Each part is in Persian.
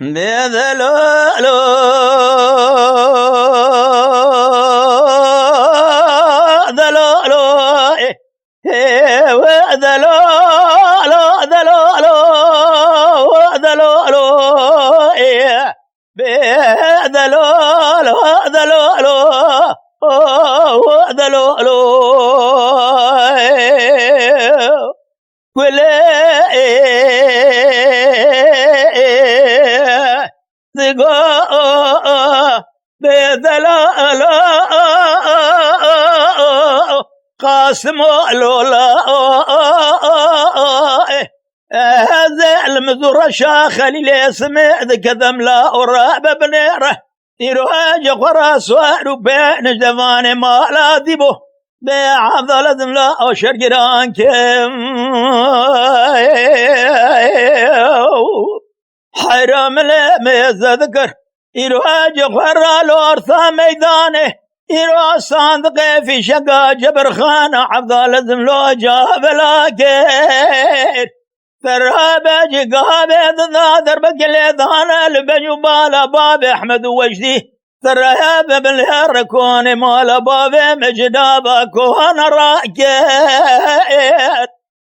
بذلولو ذلولو وذلولو ذلولو ذلولو بذلولو ذلولو ذلولو ولا بذلولو قاسم لولا هذا المذر شاخ لي سمع كذم لا أراب بنيره يروج قراس واربين جدفان ما لا ديبو بعضل لا أشر جيران كم حرام لا مذكر يروج قرا لورثا ميدانه يرو صندق في شقا جبر خان عبدال لا جاب لاكير فرابة جقابة ذادر بقل ذانا لبجبال باب أحمد وجدي فرابة بالهركون مال باب مجدابا كون راكير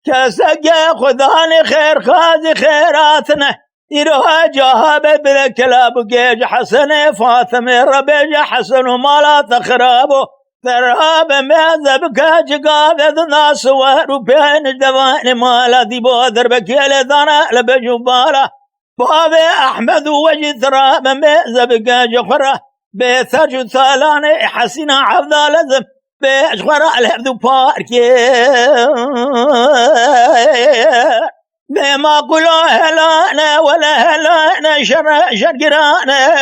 كسقا خذاني خير خازي خيراتنا يروها جهابة بالكلاب جيج حسن فاطمة ربيج حسن ومالا تخرابه ثراب ماذا بكا جقابة الناس وربين جدوان مالا دي بودر بكيل ذانا لبجبالا بابي أحمد وجي ثراب ماذا بكا جخرة بيثج ثالاني حسنا عبدا لزم بيجخرة الهبدو باركي بما قلوا هلانا ولا هلانا شرقرانا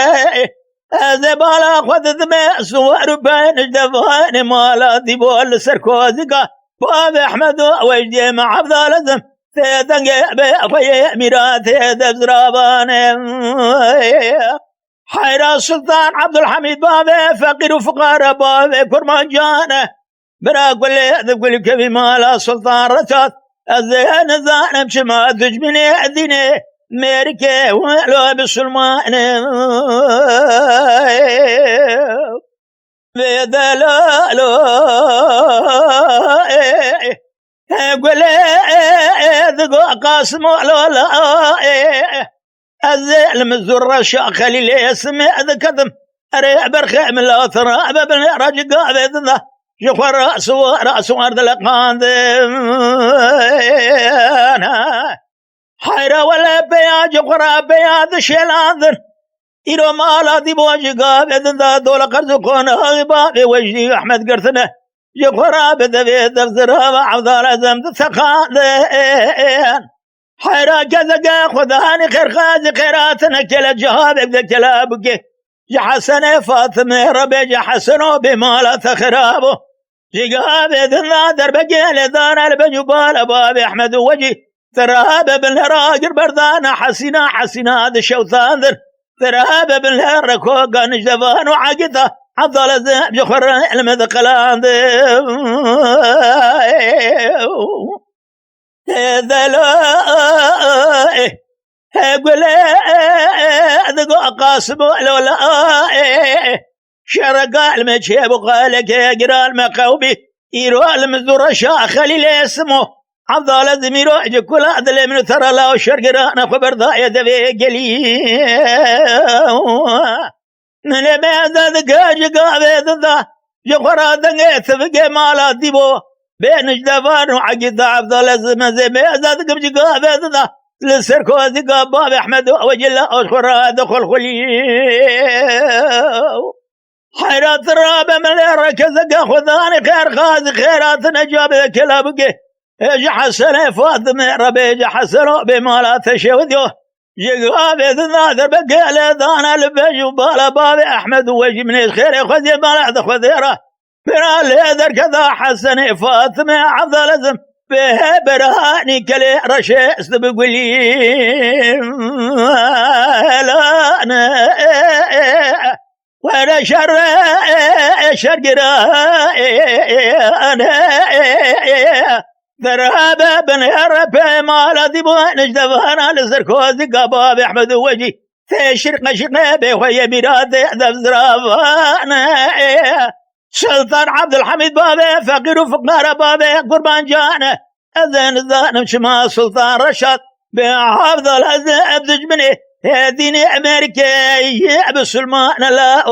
زبالا خذ ذمي سوار بين الدفان مالا ديبول سركوزيكا باب أحمد وجدي مع عبد لزم تيدنجي بأخي ميرا تيد زرابان حيرا السلطان عبد الحميد بابي فقير وفقار بابي كرمان جانا برا كل كبي مالا سلطان رتات الزين الزانب بشما تجبني أذيني ميركي ولو بسلمان بذلولو قل ذقو قاسم لولا الزين مزور الشاخ اللي يسمع ذكذم أريع برخي من الأثر أبابن رجقا بذنه شخور رأس ورد لقان حيرا ولا بياج قرا بياض شلان إيرو مالا دي بوجقا بذن دول قرزقون غبا وجدي أحمد قرثنه يقرا بذبيت الزراب عوضال زمد ثقان حيرا كذا خذاني خير خازي خيراتنا كلا جهاب كلا بكي جحسن فاطمة ربي جحسنو بمالا تخرابه جقاب ذنا دربقي لذانا البجبال باب أحمد وجي تراب بالهراجر بردانا حسنا هذا الشوثان ذر تراب بالهر كوكا نجدفان وعقدها عضل الذهب جخر المذقلان قل ذقو قاسم لولا شرقا المجيب وقالك يا قرال مقوبي يرو المزور شاخ اللي اسمه عضال زميرو كل هذا من ترى لا شرقرانا خبر ضايا دبي قلي من بهذا دقاج قابض ذا جخرا دقيت بقى مالا ديبو بين جدفان وعقد عبدال زي بهذا دقاج قابض ذا للسركو ذقا باب أحمد وجل أشخرا دخل خلي حيرات الرابع من الركز خذاني خير خاذ خيرات نجاب كلابك جحسن فاطمة ربي جحسن بمالا تشوديو جقاب ذنادر بقى لذانا لبيج وبالا باب أحمد وجي من الخير خذي مالا خذيرة برا ليذر كذا حسن فاطمة عبد لزم به برهاني كلي رشيس بقولي لا أنا وانا شرقرا انا ذرابا بن يربي مالا ديبو نجدفانا لسركوزي قباب احمد وجي تشرق شقابه وهي ميراث ذا زرافانا سلطان عبد الحميد بابه فقير وفقار بابه قربان جانه أذن الظالم شما سلطان رشاد بحافظ الأذن دجمنه ديني أمريكا يعب سلمان لا